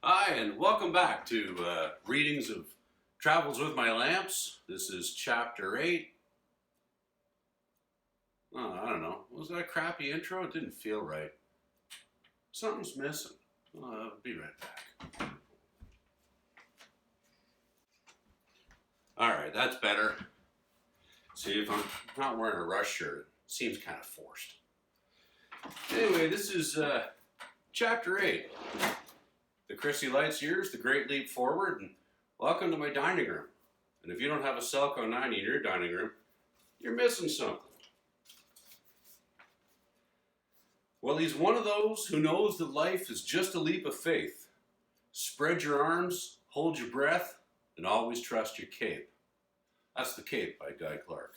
Hi, and welcome back to Readings of Travels with My Lamps. This is Chapter 8. Oh, I don't know. Was that a crappy intro? It didn't feel right. Something's missing. I'll be right back. Alright, that's better. See, if I'm not wearing a rush shirt, it seems kind of forced. Anyway, this is Chapter 8. The Christie Lites years, the great leap forward, and welcome to my dining room. And if you don't have a Selco 90 in your dining room, you're missing something. Well, he's one of those who knows that life is just a leap of faith. Spread your arms, hold your breath, and always trust your cape. That's The Cape by Guy Clark.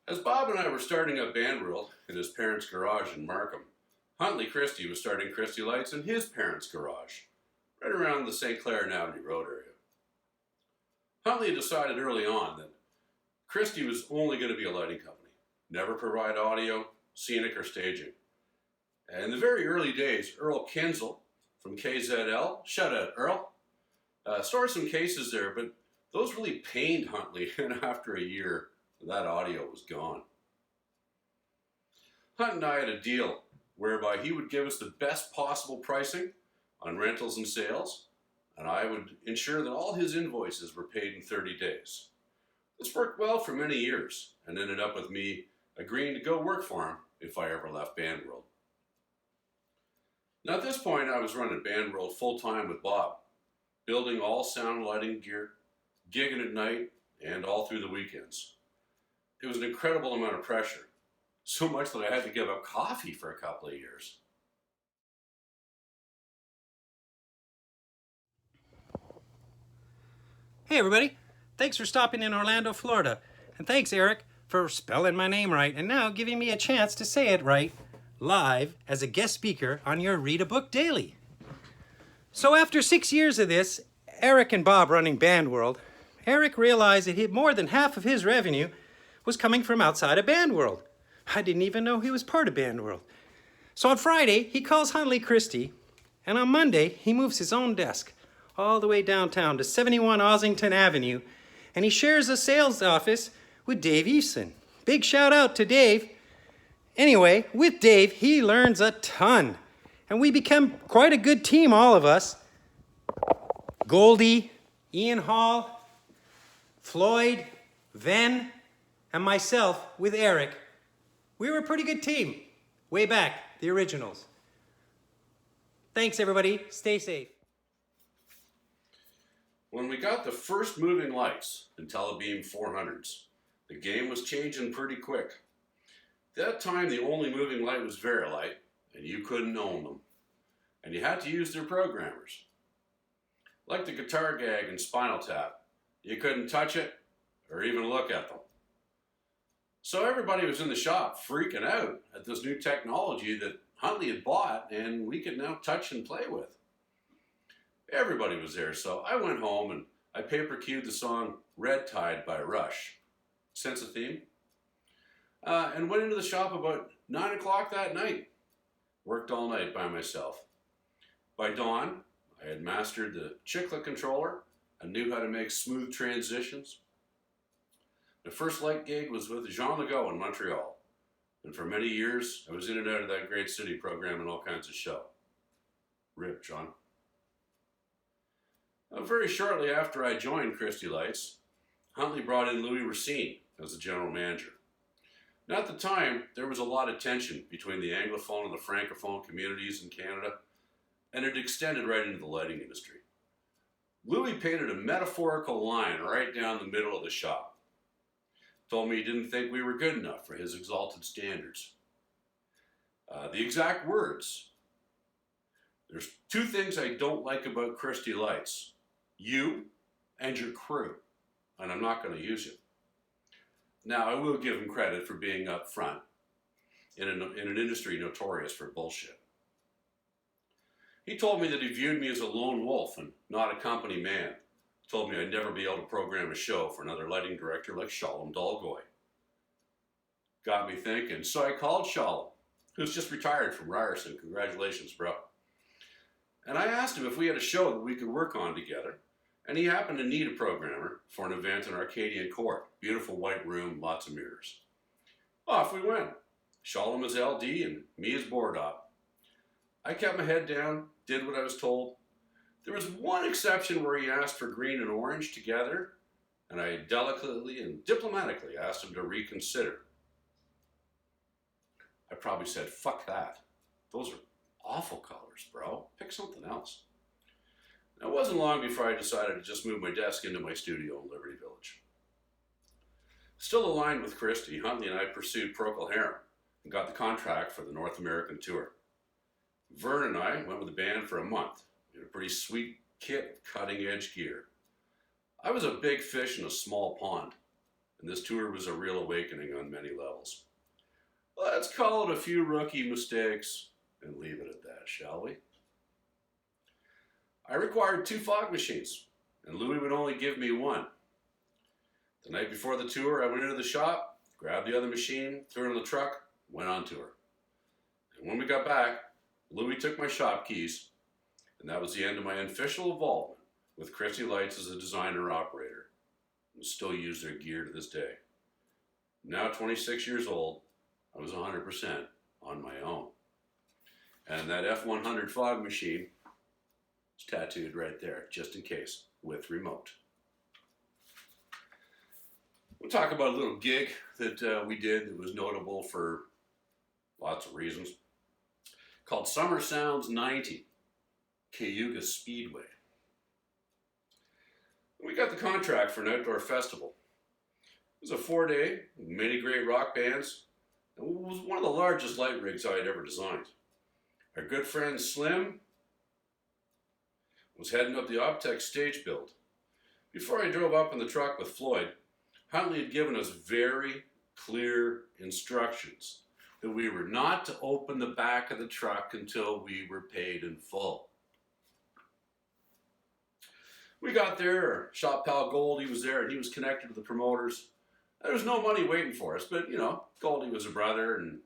As Bob and I were starting up Bandworld in his parents' garage in Markham, Huntley Christie was starting Christie Lites in his parents' garage, right around the St. Clair and Avenue Road area. Huntley decided early on that Christie was only going to be a lighting company, never provide audio, scenic, or staging. And in the very early days, Earl Kinzel from KZL, shout out Earl, stored some cases there, but those really pained Huntley, and after a year, that audio was gone. Hunt and I had a deal whereby he would give us the best possible pricing on rentals and sales, and I would ensure that all his invoices were paid in 30 days. This worked well for many years, and ended up with me agreeing to go work for him if I ever left Bandworld. Now at this point, I was running Bandworld full-time with Bob, building all sound lighting gear, gigging at night, and all through the weekends. It was an incredible amount of pressure, so much that I had to give up coffee for a couple of years. Hey everybody, thanks for stopping in Orlando, Florida. And thanks Eric for spelling my name right and now giving me a chance to say it right live as a guest speaker on your Read a Book Daily. So after 6 years of this, Eric and Bob running Bandworld, Eric realized that more than half of his revenue was coming from outside of Bandworld. I didn't even know he was part of Bandworld. So on Friday, he calls Huntley Christie, and on Monday, he moves his own desk all the way downtown to 71 Ossington Avenue, and he shares a sales office with Dave Eveson. Big shout out to Dave. Anyway, with Dave, he learns a ton, and we become quite a good team, all of us. Goldie, Ian Hall, Floyd, Ven, and myself with Eric. We were a pretty good team, way back, the originals. Thanks everybody, stay safe. When we got the first moving lights in Telebeam 400s, the game was changing pretty quick. At that time, the only moving light was Verilight, and you couldn't own them. And you had to use their programmers. Like the Guitar Gag and Spinal Tap, you couldn't touch it or even look at them. So everybody was in the shop freaking out at this new technology that Huntley had bought and we could now touch and play with. Everybody was there, so I went home and I paper cued the song Red Tide by Rush. Sense a theme? And went into the shop about 9 o'clock that night. Worked all night by myself. By dawn, I had mastered the chiclet controller and knew how to make smooth transitions. My first light gig was with Jean Legault in Montreal, and for many years I was in and out of that great city programming all kinds of show. Rip, John. Very shortly after I joined Christie Lites, Huntley brought in Louis Racine as the general manager. Now at the time, there was a lot of tension between the Anglophone and the Francophone communities in Canada, and it extended right into the lighting industry. Louis painted a metaphorical line right down the middle of the shop. Told me he didn't think we were good enough for his exalted standards. The exact words: there's two things I don't like about Christie Lites. You and your crew, and I'm not going to use you. Now, I will give him credit for being up front in an industry notorious for bullshit. He told me that he viewed me as a lone wolf and not a company man. Told me I'd never be able to program a show for another lighting director like Shalom Dolgoy. Got me thinking, so I called Shalom, who's just retired from Ryerson. Congratulations, bro. and I asked him if we had a show that we could work on together, and he happened to need a programmer for an event in Arcadian Court. Beautiful white room, lots of mirrors. Off we went. Shalom as LD and me as board op. I kept my head down, did what I was told. There was one exception where he asked for green and orange together, and I delicately and diplomatically asked him to reconsider. I probably said, fuck that. Those are awful colors, bro. Pick something else. It wasn't long before I decided to just move my desk into my studio in Liberty Village. Still aligned with Christie, Huntley and I pursued Procol Harum and got the contract for the North American tour. Vern and I went with the band for a month. We had a pretty sweet kit of cutting-edge gear. I was a big fish in a small pond, and this tour was a real awakening on many levels. Let's call it a few rookie mistakes and leave it at that, shall we? I required 2 fog machines, and Louis would only give me 1. The night before the tour, I went into the shop, grabbed the other machine, threw it in the truck, went on tour. And when we got back, Louis took my shop keys, and that was the end of my official involvement with Christie Lites as a designer-operator, and still use their gear to this day. Now 26 years old, I was 100% on my own. And that F100 fog machine is tattooed right there, just in case, with remote. We'll talk about a little gig that we did that was notable for lots of reasons, called Summer Sounds 90, Cayuga Speedway. We got the contract for an outdoor festival. It was a 4-day, many great rock bands, and it was one of the largest light rigs I had ever designed. Our good friend Slim was heading up the Optech stage build. Before I drove up in the truck with Floyd, Huntley had given us very clear instructions that we were not to open the back of the truck until we were paid in full. We got there, our shop pal Goldie was there, and he was connected to the promoters. There was no money waiting for us, but, Goldie was a brother, and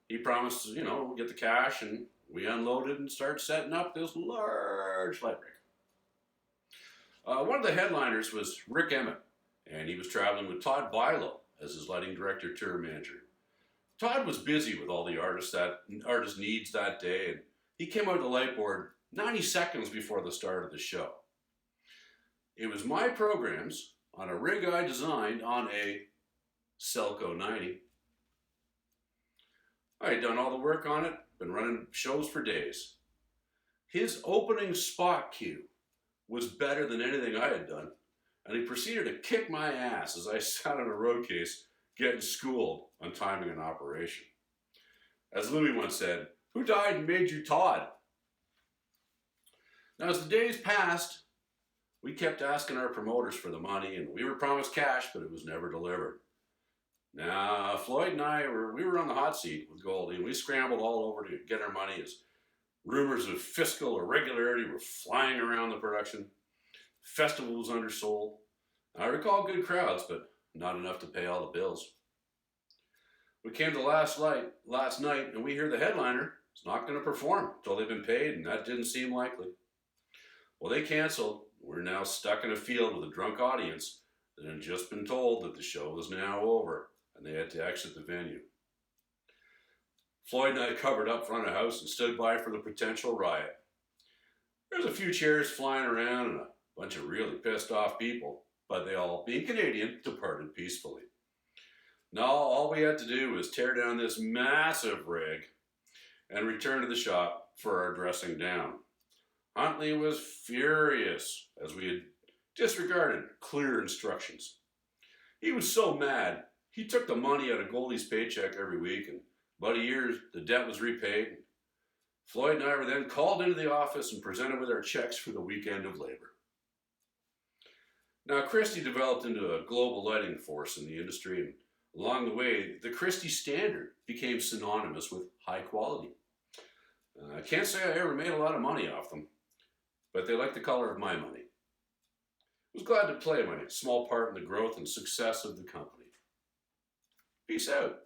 he promised, we'll get the cash, and we unloaded and started setting up this large light rig. One of the headliners was Rick Emmett, and he was traveling with Todd Bilo as his lighting director, tour manager. Todd was busy with all the artist needs that day, and he came out of the light board 90 seconds before the start of the show. It was my programs on a rig I designed on a Selco 90. I had done all the work on it, been running shows for days. His opening spot cue was better than anything I had done, and he proceeded to kick my ass as I sat on a road case getting schooled on timing and operation. As Louis once said, "Who died and made you Todd?" Now, as the days passed, we kept asking our promoters for the money, and we were promised cash, but it was never delivered. Now, Floyd and I were on the hot seat with Goldie, and we scrambled all over to get our money as rumors of fiscal irregularity were flying around the production. Festival was undersold. I recall good crowds, but not enough to pay all the bills. We came to last night, and we hear the headliner is not going to perform until they've been paid, and that didn't seem likely. Well, they canceled. We're now stuck in a field with a drunk audience that had just been told that the show was now over, and they had to exit the venue. Floyd and I covered up front of the house and stood by for the potential riot. There's a few chairs flying around and a bunch of really pissed off people, but they all, being Canadian, departed peacefully. Now all we had to do was tear down this massive rig and return to the shop for our dressing down. Huntley was furious as we had disregarded clear instructions. He was so mad, he took the money out of Goldie's paycheck every week, and about a year, the debt was repaid. Floyd and I were then called into the office and presented with our checks for the weekend of labor. Now, Christie developed into a global lighting force in the industry, and along the way, the Christie standard became synonymous with high quality. I can't say I ever made a lot of money off them, but they liked the color of my money. I was glad to play my small part in the growth and success of the company. Peace out.